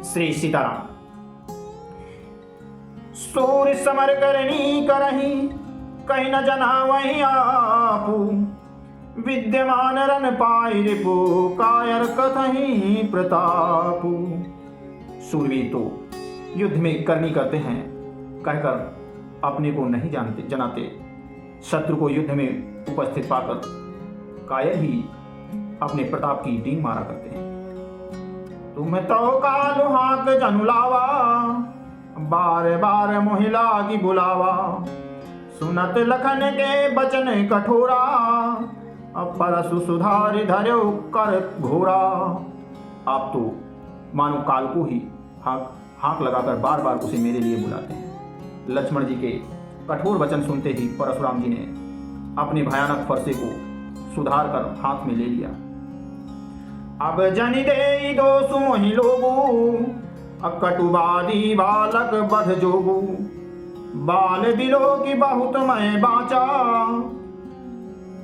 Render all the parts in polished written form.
श्री सीताराम। सूर समर करनी करही कहीं न जना वही आपू, विद्यमान रन पाई रिपु कायर कथही प्रतापू। सूरवीर तो युद्ध में करनी करते हैं कहकर अपने को नहीं जानते जनाते, शत्रु को युद्ध में उपस्थित पाकर कायर ही अपने प्रताप की डींग मारा करते हैं। तुम तो कालु हाक जनुलावा, बार बार मोहिला की बुलावा, सुनत लखन के बचन कठोरा, अब परसु सुधारि धर्यो कर घोरा। आप तो मानो काल को ही हाक लगाकर बार बार उसे मेरे लिए बुलाते हैं। लक्ष्मण जी के कठोर वचन सुनते ही परशुराम जी ने अपने भयानक फरसे को सुधार कर हाथ में ले लिया। अब जनि दे दोषु मोहि लोगु, अकटुवादी बालक बध जोगु, बाल बिलो की बहुत मैं बाचा,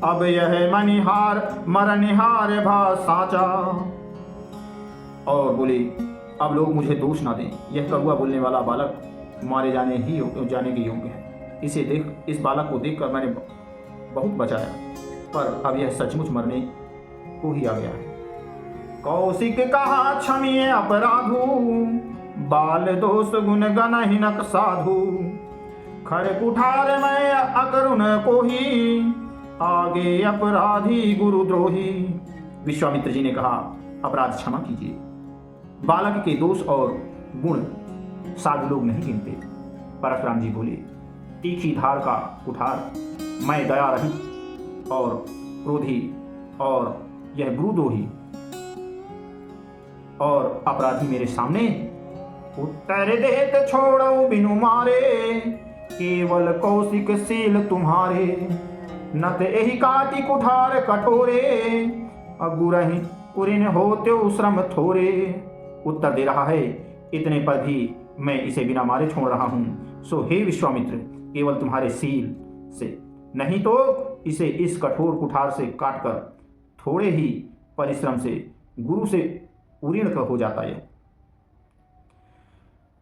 अब यह मनिहार मरनिहार भा साचा। और बोले अब लोग मुझे दोष ना दें, यह कड़ुआ बोलने वाला बालक मारे जाने के योग्य है। इस बालक को देखकर मैंने बहुत बचाया, पर अब यह सचमुच मरने को ही आ गया है। कौशिक कहा क्षमिए अपराधु, बाल दोष गुण गणहीनक साधु, खर कुठार मैं अकरुण को ही, आगे अपराधी गुरुद्रोही। विश्वामित्र जी ने कहा अपराध क्षमा कीजिए, बालक के दोष और गुण साधु लोग नहीं गिनते। परशुराम जी बोले तीखी धार का कुठार मैं दया रहित और क्रोधी, और यह गुरुद्रोही और अपराधी मेरे सामने। उत्तर देत छोड़ो बिनु मारे, केवल कौशिक सील तुम्हारे, नत एहि काटी कुठार कठोरे, अगुरहि उरिन होते श्रम थोरे। उत्तर दे रहा है इतने पर भी मैं इसे बिना मारे छोड़ रहा हूं, सो हे विश्वामित्र केवल तुम्हारे सील से, नहीं तो इसे इस कठोर कुठार से काटकर थोड़े ही परिश्रम से गुरु से उरीण हो जाता है।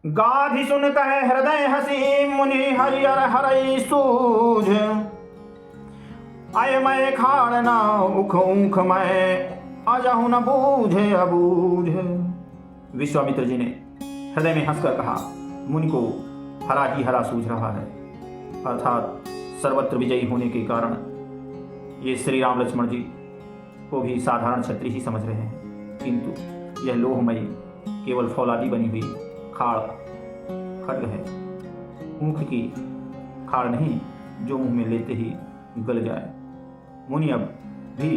गाधि सुन कहे हृदय हसी, मुनि हरियर हरई सूझ, आय मैं खाड़ ना उख ऊख मैं, अजहु न बूझे अबूझ। विश्वामित्र जी ने हृदय में हंसकर कहा मुनि को हरा ही हरा सूझ रहा है, अर्थात सर्वत्र विजयी होने के कारण ये श्री राम लक्ष्मण जी को भी साधारण क्षत्रिय ही समझ रहे हैं, किंतु यह लोहमयी केवल फौलादी बनी हुई खाड़ खड्ग है, ऊख की खाड़ नहीं जो मुंह में लेते ही गल जाए। मुनि अब भी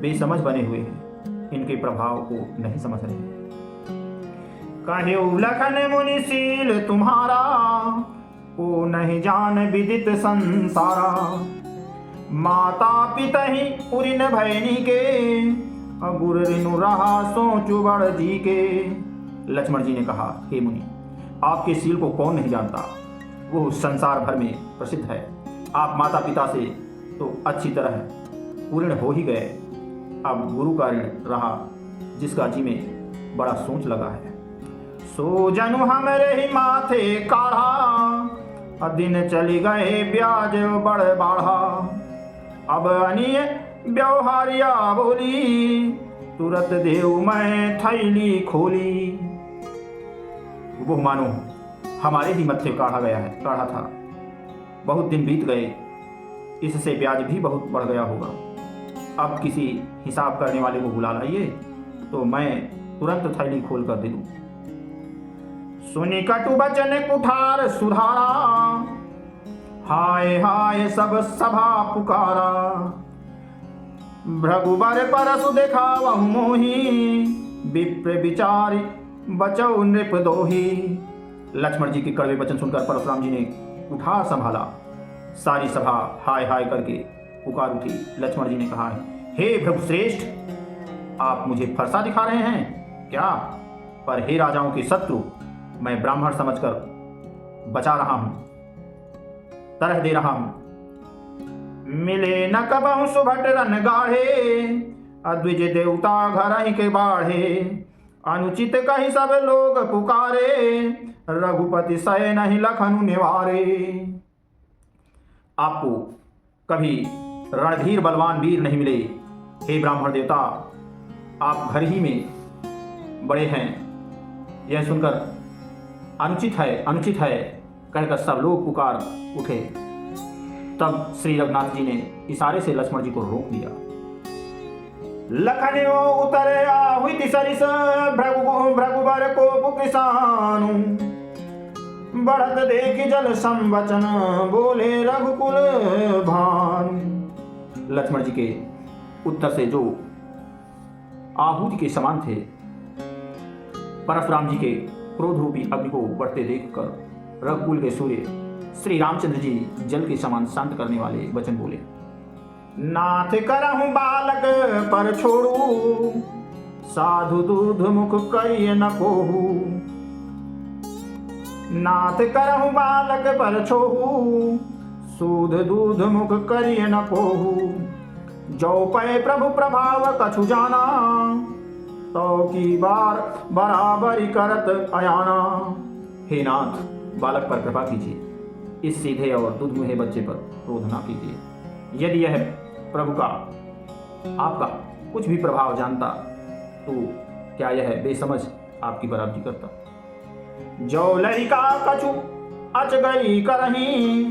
बेसमझ बने हुए हैं, इनके प्रभाव को नहीं समझ रहे। कहे लखन मुनिशील तुम्हारा, को नहीं जान विदित संसारा, माता पिता ही उरिन भैनी के, अगुर रिनु रहा सोचु बड़ जी के। लक्ष्मण जी ने कहा हे मुनि आपके शील को कौन नहीं जानता, वो संसार भर में प्रसिद्ध है। आप माता पिता से तो अच्छी तरह उऋण हो ही गए, अब गुरु का ऋण रहा जिसका जी में बड़ा सोच लगा है। सो जनु हमरे ही माथे काढ़ा, दिन चली गए ब्याज बड़ बाढ़ा, अब अनिय व्यवहारिया बोली, तुरंत देव मैं थैली खोली। वो मानो हमारे ही मत्थे काढ़ा था, बहुत दिन बीत गए, इससे ब्याज भी बहुत बढ़ गया होगा, अब किसी हिसाब करने वाले को बुला लाइए तो मैं तुरंत थैली खोल कर दे दूं। सुनी कटु बचन कुठार सुधारा, हाय हाय सब सभा पुकारा, भृगुबर परसु देखा वह मोही, विप्र विचारी बचौ नृप दोही। लक्ष्मण जी के कड़वे वचन सुनकर परशुराम जी ने कुठार संभाला, सारी सभा हाय हाय करके पुकार उठी। लक्ष्मण जी ने कहा हे भृगुश्रेष्ठ आप मुझे फरसा दिखा रहे हैं क्या, पर हे राजाओं के शत्रु मैं ब्राह्मण समझकर बचा रहा हूं, तरह दे रहा हूं। मिले न कबहु सुभट रन गाढ़े, अद्विज देवता घर ही के बाढ़े, अनुचित कही सब लोग पुकारे, रघुपति सह नहीं लखन निवारे। आपको कभी रणधीर बलवान वीर नहीं मिले, हे ब्राह्मण देवता, आप घर ही में बड़े हैं, यह सुनकर अनुचित है कहकर सब लोग पुकार उठे। तब श्री रघुनाथ जी ने इशारे से लक्ष्मण जी को रोक दिया। लखन उतरे आहुति सरिस, भृगुबर को किसानु, बढ़त देख जल संवचन, बोले रघुकुल भानु। लक्ष्मण जी के उत्तर से जो आहुति के समान थे, परशुराम जी के क्रोध रूपी अग्नि को बढ़ते देखकर रघुकुल के सूर्य श्री रामचंद्र जी जल के समान शांत करने वाले वचन बोले। नाथ करहु बालक पर छोड़ू, साधु दूध मुख करिय न कोहू। नाथ करहु बालक पर छोड़ू, सूध दूध मुख करिय न कोहू। जो पै प्रभु प्रभाव कछु जाना, तो की बार बराबरी करत अयाना। हे नाथ, बालक पर कृपा कीजिए, इस सीधे और दूध मुहे बच्चे पर क्रोध ना कीजिए। यदि यह प्रभु का आपका कुछ भी प्रभाव जानता तो क्या यह बेसमझ आपकी बराबरी करता। जो लड़का कछु अच गई करही,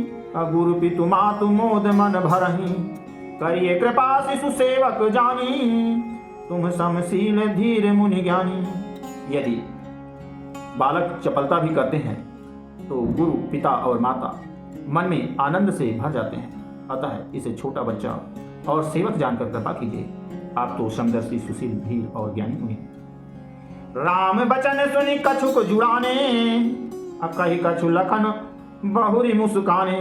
गुरु पितु मातु मोद मन भरही। करिए कृपा शिशु सेवक जानी, तुम समशील धीर मुनि ज्ञानी। यदि बालक चपलता भी करते हैं तो गुरु पिता और माता मन में आनंद से भर जाते हैं, अतः इसे छोटा बच्चा और सेवक जानकर कृपा कीजिए। आप तो समदर्शी सुशील धीर और ज्ञानी हुए। राम बचन सुनी कछुक जुड़ाने, कही कछु लखन बहुरी मुस्काने।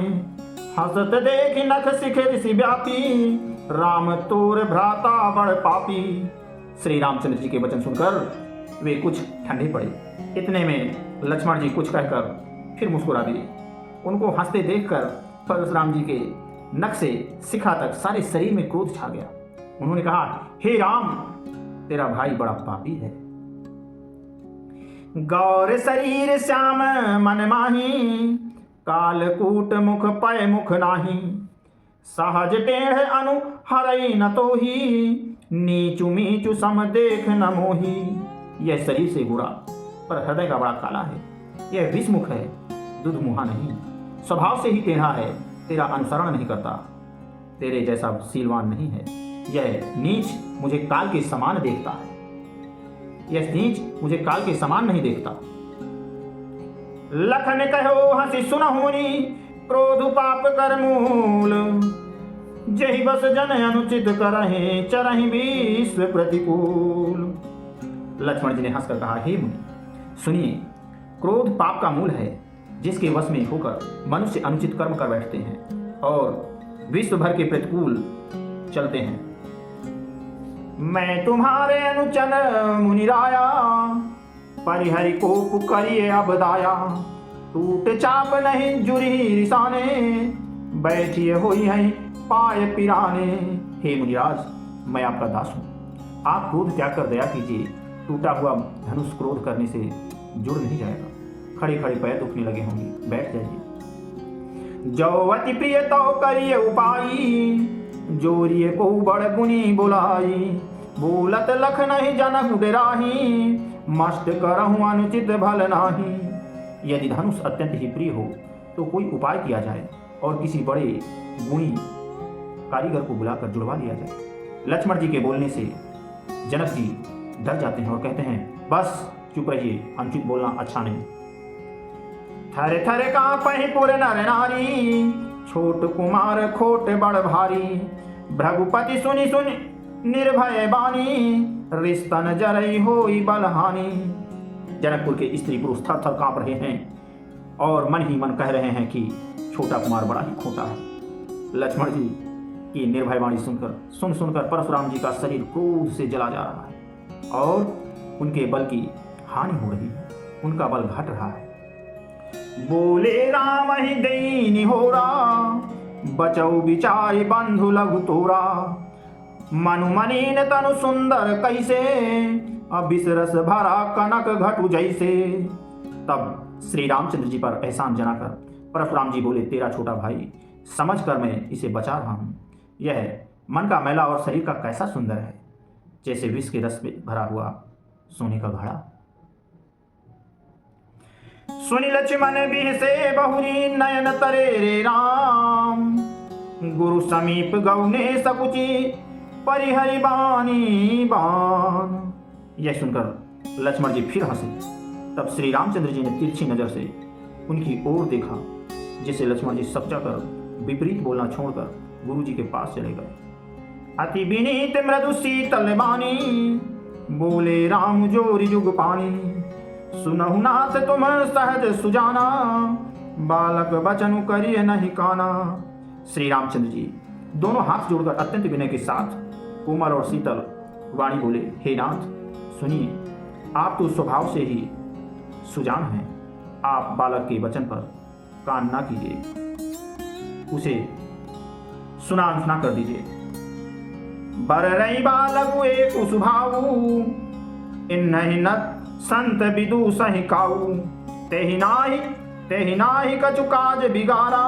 हसत देख नख सिख ऋषि व्यापी, राम तोर भ्राता बड़ पापी। श्री रामचंद्र जी के वचन सुनकर वे कुछ ठंडे पड़े। इतने में लक्ष्मण जी कुछ कहकर फिर मुस्कुरा दिए। उनको हंसते देखकर परशुराम जी के नख से शिखा तक सारे शरीर में क्रोध छा गया। उन्होंने कहा, हे राम, तेरा भाई बड़ा पापी है। गौर शरीर श्याम मन माही, कालकूट मुख पय मुख नाही। सहज टेढ़ अनु हरई न तोही, नीचु मीचु सम देख न मोही। यह शरीर से गोरा पर हृदय का बड़ा काला है। यह विषमुख है, दूध मुहा नहीं। स्वभाव से ही टेढ़ा है, तेरा अनुसरण नहीं करता, तेरे जैसा सीलवान नहीं है। यह नीच मुझे काल के समान देखता है, यह नीच मुझे काल के समान नहीं देखता। लखन कहो हंसी सुनहु मुनि, क्रोध पाप कर मूल। जहि बस जन अनुचित करहि, चरहि विश्व प्रतिकूल। लक्ष्मण जी ने हंसकर कहा, हे मुनि सुनिए, क्रोध पाप का मूल है, जिसके वश में होकर मनुष्य अनुचित कर्म कर बैठते हैं और विश्व भर के प्रतिकूल चलते हैं। मैं तुम्हारे अनुचन मुनिराया, परिहरि को पुकारिए अब दाया। टूट चाप नहीं जुरी रिसाने, बैठिए होई है पाय पिराने। हे मुनिराज, मैं आपका दास हूँ, आप क्रोध त्याग कर दया कीजिए। टूटा हुआ धनुष क्रोध करने से जुड़ नहीं जाएगा। खड़े खड़े पैर दुखने लगे होंगे, बैठ जाइए। जो अति प्रिय तो करिए उपाई, जोरिए को बड़ गुनी बुलाई। बोलत लख नहीं जनक डेराही, मस्त करहु अनुचित भल नाही। यदि धनुष अत्यंत ही प्रिय हो तो कोई उपाय किया जाए और किसी बड़े गुणी कारीगर को बुलाकर जुड़वा लिया जाए। लक्ष्मण जी के बोलने से जनक जी डर जाते हैं और कहते हैं, बस चुप रहिए, अनुचित बोलना अच्छा नहीं। थरे थरे कांपहि पुर नर नारी, छोट कुमार खोट बड़ भारी। भृगुपति सुनि सुनि निर्भय बानी, रिस्तन जरई होई बलहानी। जनकपुर के स्त्री पुरुष थर थर कांप रहे हैं और मन ही मन कह रहे हैं कि छोटा कुमार बड़ा ही खोटा है। लक्ष्मण जी की निर्भय वाणी सुनकर परशुराम जी का शरीर क्रोध से जला जा रहा है और उनके बल की हानि हो रही है, उनका बल घट रहा है। बोले राम ही दीन होरा, बचौ बिचारी बंधु लघु तोरा। मनु मनीन तनु सुंदर कैसे, अब इस रस भरा कनक घटु जैसे। तब श्री रामचंद्र जी पर एहसान जनाकर परशुराम जी बोले, तेरा छोटा भाई समझ कर मैं इसे बचा रहा हूँ। यह मन का मैला और शरीर का कैसा सुंदर है, जैसे विष के रस में भरा हुआ सोने का घड़ा। सुनि लक्ष्मण बिहसे बहुरी नयन तरे रे राम। गुरु समीप गौने सकुची परिहरि बानी बान। यह सुनकर लक्ष्मण जी फिर हंसे। तब श्री रामचंद्र जी ने तिरछी नजर से उनकी ओर देखा, जिसे लक्ष्मण जी सपचा कर विपरीत बोलना छोड़कर गुरु जी के पास चले गए। अति विनीत मृदु शीतल बानी, बोले राम जोरी जुग पानी। सुनहु नाथ तुम सहज सुजाना, बालक बचनु करिए नहीं काना। श्री रामचंद्र जी दोनों हाथ जोड़कर अत्यंत विनय के साथ कोमल और शीतल वाणी बोले, हे नाथ सुनिए, आप तो स्वभाव से ही सुजान हैं। आप बालक के वचन पर कान ना कीजिए, उसे सुना अनसुना कर दीजिए। बर रही बालक एक सुभाऊ, इन नहीं न संत विदु सही काऊ। तेहि नाही कछु काज बिगारा,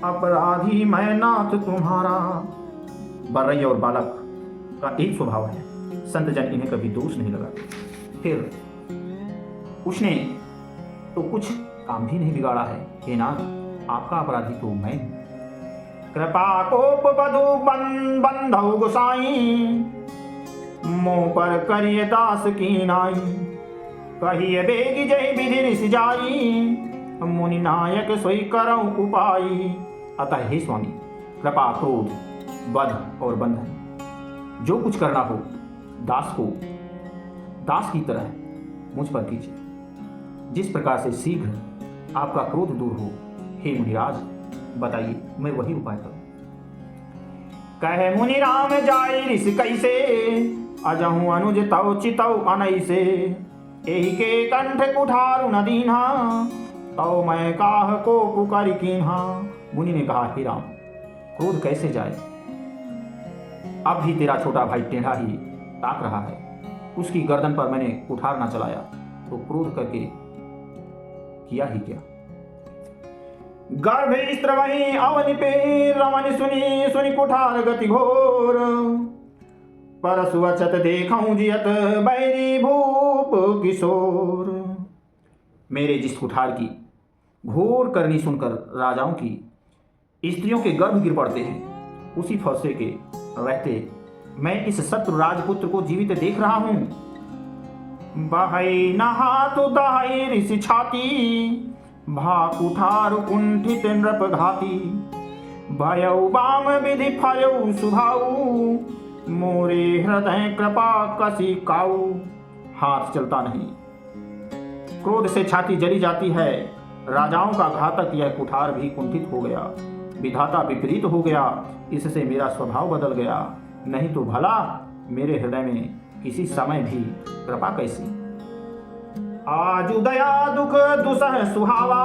अपराधी मैं नाथ तुम्हारा। बर्रई और बालक का एक स्वभाव है, संत जन इन्हें कभी दोष नहीं लगाते। फिर उसने तो कुछ काम भी नहीं बिगाड़ा है। हे नाथ, आपका अपराधी तो मैं हूं। कृपा कोप बधु बंधौ गोसाई, मोह पर करिए दास की नाई। कहिए बेगी जय विधि ऋषि जाई, मुनि नायक सोई करौ उपाई। अतः हे स्वामी, कृपा क्रोध बध और बंधन जो कुछ करना हो दास को दास की तरह मुझ पर कीजिए। जिस प्रकार से शीघ्र आपका क्रोध दूर हो, हे मुनिराज बताइए, मैं वही उपाय करूं। कहे मुनि राम जाय ऋष कैसे, अजहु अनुज तव चितौ अनैसे। एहि के कंठ कुठारु न दीन्हा, तौ मैं काह को पुकारी कीन्हा। मुनि ने कहा, हे राम, क्रोध कैसे जाए, अब भी तेरा छोटा भाई टेढ़ा ही ताक रहा है। उसकी गर्दन पर मैंने कुठार न चलाया तो क्रोध करके किया ही क्या। गर्भ स्त्र वही अवनि पे रमन सुनी, सुनी कुठार गति घोर। परसु अचत देखऊं जियत बैरी भूप किशोर। मेरे जिस कुठार की घोर करनी सुनकर राजाओं की स्त्रियों के गर्भ गिर पड़ते हैं, उसी फौसले के रहते मैं इस शत्रु राजपुत्र को जीवित देख रहा हूं। बहई नहात दहाई ऋषि छाती, भा कुठार कुंठित नृप घाती। भयउ बाम विधि फयउ सुभाऊ, मोरे हृदय कृपा कसी काऊ। हाथ चलता नहीं, क्रोध से छाती जली जाती है। राजाओं का घातक यह कुठार भी कुंठित हो गया, विधाता विपरीत हो गया, इससे मेरा स्वभाव बदल गया। नहीं तो भला मेरे हृदय में किसी समय भी कृपा कैसी। आजु दया दुख दुसह सुहावा,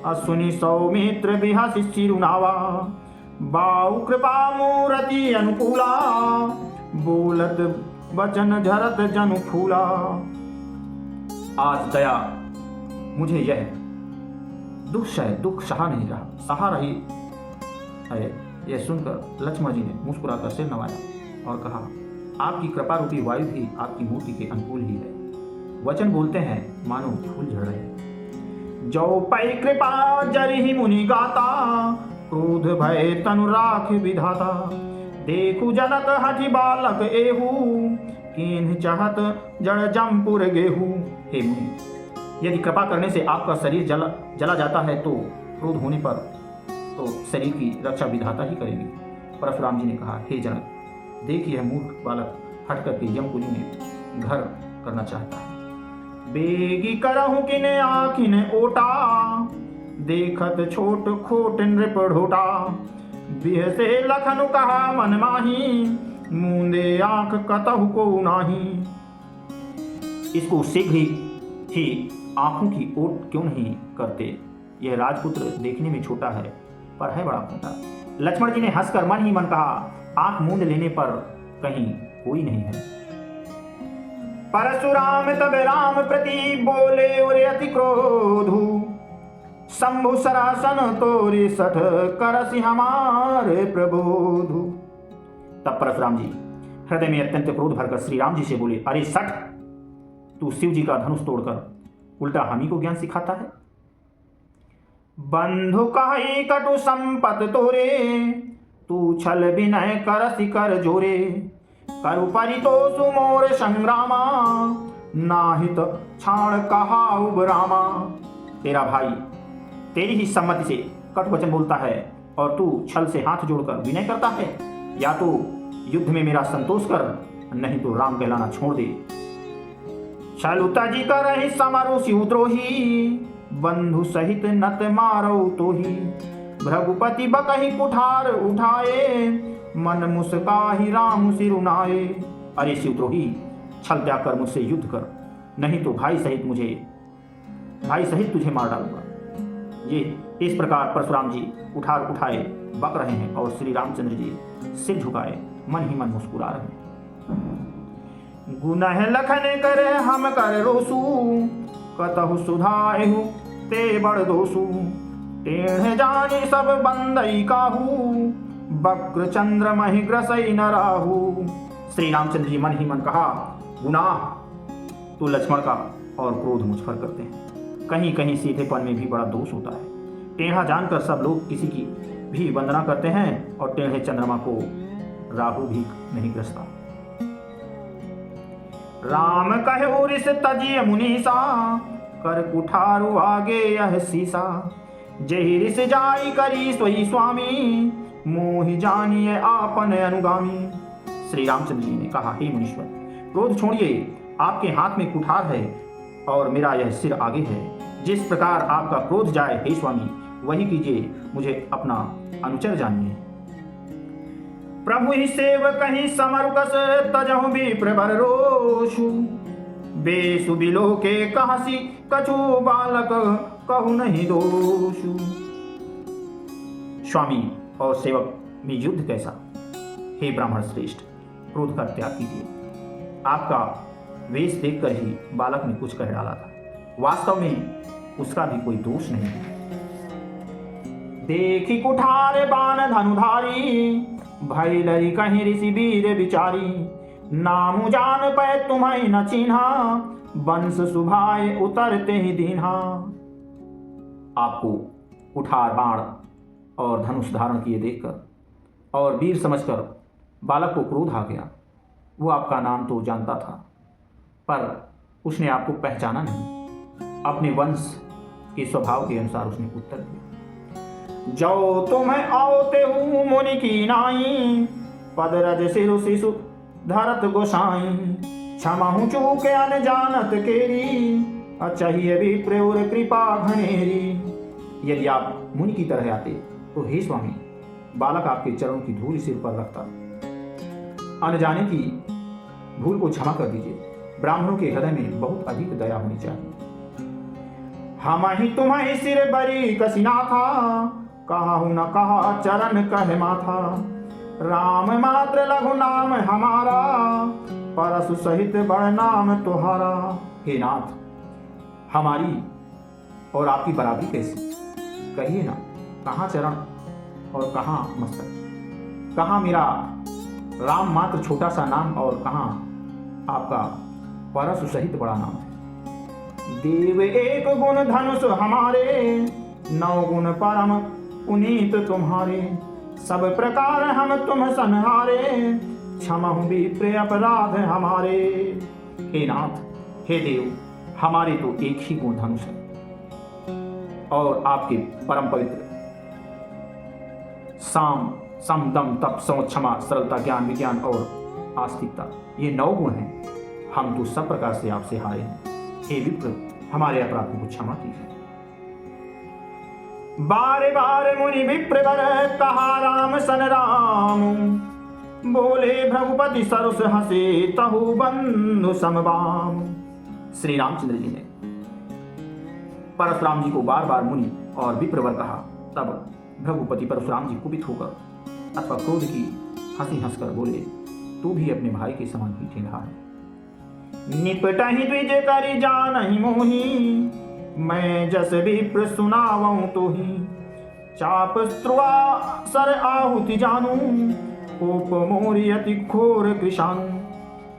असुनि सौमित्र बिहसि चिरुनावा। बाऊ कृपा मूर्ति अनुकूला, बोलत वचन झरत जनु फूला। आज दया मुझे यह दुख सहा नहीं रहा, सहा रही है। यह सुनकर लक्ष्मण जी ने मुस्कुराकर सिर नवाया और कहा, आपकी कृपा रूपी वायु भी आपकी मूर्ति के अनुकूल ही है। वचन बोलते हैं मानो फूल झड़ रहे। जो पै कृपा जरिहि मुनि गाता, क्रोध भय तनु राख विधाता। देखु जनक हठि बालक एहू, कीन्ह चाहत जड़ जमपुर गेहू। हे मुनि, यदि कृपा करने से आपका शरीर जला जाता है तो क्रोध होने पर तो शरीर की रक्षा विधाता ही करेगी। परशुराम जी ने कहा, हे जनक, देख यह मूर्ख बालक हट करके यमपुरी में घर करना चाहता है। बेगी करहु किने आखिन ओटा, देखत छोट खोट नृप ढोटा। बिहसे लखन कहा मन माही, मूंदे आंख कतहु को नाही। इसको शीघ्र ही आंखों की ओट क्यों नहीं करते। यह राजपुत्र देखने में छोटा है पर है बड़ा मोटा। लक्ष्मण जी ने हंसकर मन ही मन कहा, आंख मूंद लेने पर कहीं कोई नहीं है। परशुराम तब राम प्रति बोले और अति क्रोधु, शंभु सरासन तोरी सठ करसि हमारे प्रबोधु। तब परशुराम जी हृदय में अत्यंत क्रोध भरकर श्री राम जी से बोले, अरे सठ, तू शिव जी का धनुष तोड़कर उल्टा हम ही को ज्ञान सिखाता है। बंधु कहि कटु संपत तोरे, तू छल विनय करसि कर जोरे। करु परितोषु मोर संग्रामा, नाहित छाण कहाउ रामा। तेरा भाई तेरी ही सम्मति से कटु वचन बोलता है और तू छल से हाथ जोड़कर विनय करता है। या तो युद्ध में मेरा संतोष कर, नहीं तो राम कहलाना छोड़ दे। छलु तजी करहि समरु शिवद्रोही, बंधु सहित नत मारो तो ही। भृगुपति बकहि कुठार उठाए, मन मुस्काहि राम सिरुनाए। अरे शिवद्रोही, छल त्याग कर मुझसे युद्ध कर, नहीं तो भाई सहित तुझे मार डालूंगा। ये इस प्रकार परशुराम जी कुठार उठाए बक रहे हैं और श्री रामचंद्र जी सिर झुकाए मन ही मन मुस्कुरा रहे हैं। गुनह लखन करे हम कर रोसू, कतहु सुधाएहु ते बड़ दोसू। टेढ़ जानी सब बंदई काहू, बक्र चंद्र महि ग्रसई न राहू। श्री रामचंद्र जी मन ही मन कहा, गुनाह तो लक्ष्मण का और क्रोध मुझ पर करते हैं। कहीं कहीं सीधेपन में भी बड़ा दोष होता है। टेढ़ा जानकर सब लोग किसी की भी वंदना करते हैं और टेढ़े चंद्रमा को राहु भी नहीं ग्रसता। राम कहे रिस तजिय मुनीसा, कर कुठारु आगे यह सीसा। जहि रिस जाई करी सोई स्वामी, मोहि जानिए आपन अनुगामी। श्री रामचंद्र जी ने कहा, हे मुनीश्वर, क्रोध छोड़िए, आपके हाथ में कुठार है और मेरा यह सिर आगे है। जिस प्रकार आपका क्रोध जाए हे स्वामी, वही कीजिए, मुझे अपना अनुचर जानिए। प्रभु ही सेवक ही समरुकस, तजहु विप्र बर रोषु। बेसु बिलो के कहसी, कछु बालक कहु नहीं दोषु। स्वामी और सेवक में युद्ध कैसा? हे ब्राह्मण श्रेष्ठ, क्रोध का त्याग कीजिए। आपका वेश देखकर ही बालक ने कुछ कह डाला था, वास्तव में उसका भी कोई दोष नहीं है। देखी कुठार बाण धनुधारी, भय लरी कहीं ऋषि वीर विचारी। नामु जान पै तुम्हें न चिन्हा, वंश सुभाए उतरते ही दीन्हा। आपको कुठार बाण और धनुष धारण किए देखकर और वीर समझकर बालक को क्रोध आ गया। वो आपका नाम तो जानता था, पर उसने आपको पहचाना नहीं। अपने वंश के स्वभाव के अनुसार उसने उत्तर दिया, जो तुम्हें आओते हूँ मुनि की नाई। पदरज सिरु शिशु धरत गोसाई। क्षमा हूँ चूके अनजानत केरी, अचहिए भी प्रयोर कृपा घनेरी। यदि आप मुनि की तरह आते तो हे स्वामी, बालक आपके चरणों की धूल सिर पर रखता। अनजाने की भूल को क्षमा कर दीजिए। ब्राह्मणों के हृदय में बहुत अधिक दया होनी चाहिए। हम ही तुम्हें सिर बरी कसिना था, कहु न कहा चरण कह माथा। राम मात्र लघु नाम हमारा, परसु सहित बड़ नाम तुम्हारा। हे नाथ, हमारी और आपकी बराबरी कैसी? कहिए ना, कहाँ चरण और कहाँ मस्तक? कहाँ मेरा राम मात्र छोटा सा नाम और कहाँ आपका परसु सहित बड़ा नाम है। देव एक गुण धनुष हमारे, 9 गुण परम पुनीत तुम्हारे। सब प्रकार हम तुम संहारे, क्षमा विप्र अपराध हमारे। हे नाथ, हे देव, हमारे तो एक ही गुण धनुष है और आपके परम पवित्र साम, सम, दम, तप, सम, क्षमा, सरलता, ज्ञान, विज्ञान और आस्तिकता, ये 9 गुण हैं। हम तो सब प्रकार से आपसे हारे हैं। हे विप्र, हमारे अपराधों को क्षमा कीजिए। बारे बारे मुनि विप्र वर, कहा राम सन राम। बोले भृगुपति सरुस हंसे, तहु बंधु समबाम। श्री रामचंद्र जी ने परशुराम जी को बार बार मुनि और विप्रवर कहा। तब भृगुपति परशुराम जी कुपित होकर अथवा क्रोध की हंसी हंसकर बोले, तू भी अपने भाई के समान ही टेढ़ा है। निपटहि द्विज करि जानहि मोहि, मैं जस विप्र सुनावऊं तोहि। चाप स्त्रुआ सर आहुति जानू, कोप मोरि अति घोर कृशानु।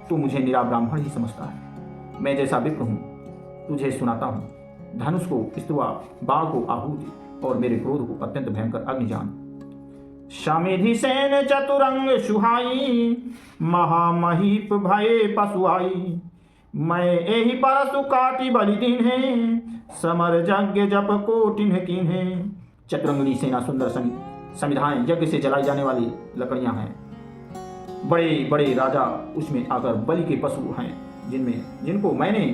तू मुझे निरा ब्राह्मण ही समझता है, मैं जैसा विप्र हूँ तुझे सुनाता हूँ। धनुष को स्त्रुआ, बाण को आहुति और मेरे क्रोध को अत्यंत भयंकर अग्नि जान। शमिधि सेन चतुरंग सुहाई, महामहीप भये पशुआई। मैं एहि परसु काटी बलि दीन्हे, समर यज्ञ जप कोटिन्ह कीन्हे। चतुरंगनी सेना सुंदर समिधाएं, यज्ञ से जलाई जाने वाली लकड़ियां हैं। बड़े बड़े राजा उसमें आकर बलि के पशु हैं, जिनको मैंने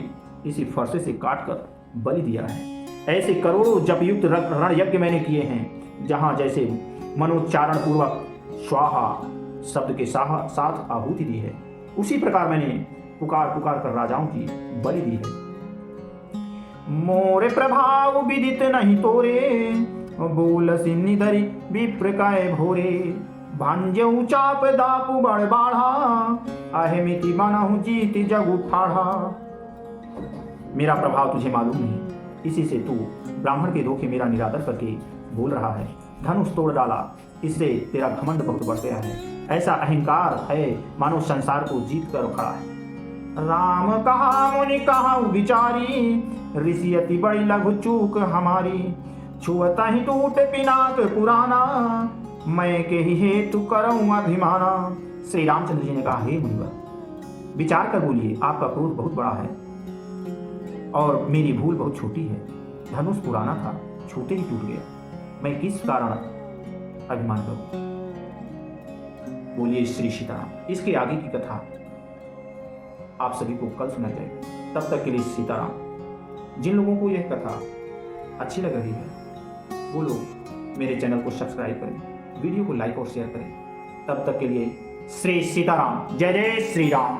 इसी फरसे से काट कर बलि दिया है। ऐसे करोड़ों जपयुक्त रण यज्ञ मैंने किए हैं, जहां जैसे मनोच्चारण पूर्वक स्वाहा शब्द के साथ आहुति दी है, उसी प्रकार मैंने पुकार पुकार कर राजाओं की बलि दी है। मोरे प्रभाव विदित नहीं तोरे, बोल सिन्नी धरि विप्र काय भोरे। भांजऊ चाप दापु बड़ बाढ़ा, अहमिति बनहु जीत जगु ठाढ़ा। मेरा प्रभाव तुझे मालूम नहीं, इसी से तू ब्राह्मण के धोखे मेरा निरादर करके बोल रहा है। धनुष तोड़ डाला, इससे तेरा घमंड बहुत बढ़ गया है। ऐसा अहंकार है मानो संसार को जीत कर खड़ा है। राम कहा मुनि कहा विचारी, ऋषि अति बड़ी लघु चूक हमारी। छुअता ही टूट पिनाक पुराना, मैं के ही हेतु करऊं अभिमाना। श्री रामचंद्र जी ने कहा, हे मुनिवर, विचार कर बोलिए, आपका क्रोध बहुत बड़ा है और मेरी भूल बहुत छोटी है। धनुष पुराना था, छूटे ही टूट गया, मैं किस कारण अभिमान करूं। बोलिए श्री सीताराम। इसके आगे की कथा आप सभी को कल सुनाई जाएगी। तब तक के लिए सीताराम। जिन लोगों को यह कथा अच्छी लग रही है वो लोग मेरे चैनल को सब्सक्राइब करें, वीडियो को लाइक और शेयर करें। तब तक के लिए श्री सीताराम। जय जय श्री राम।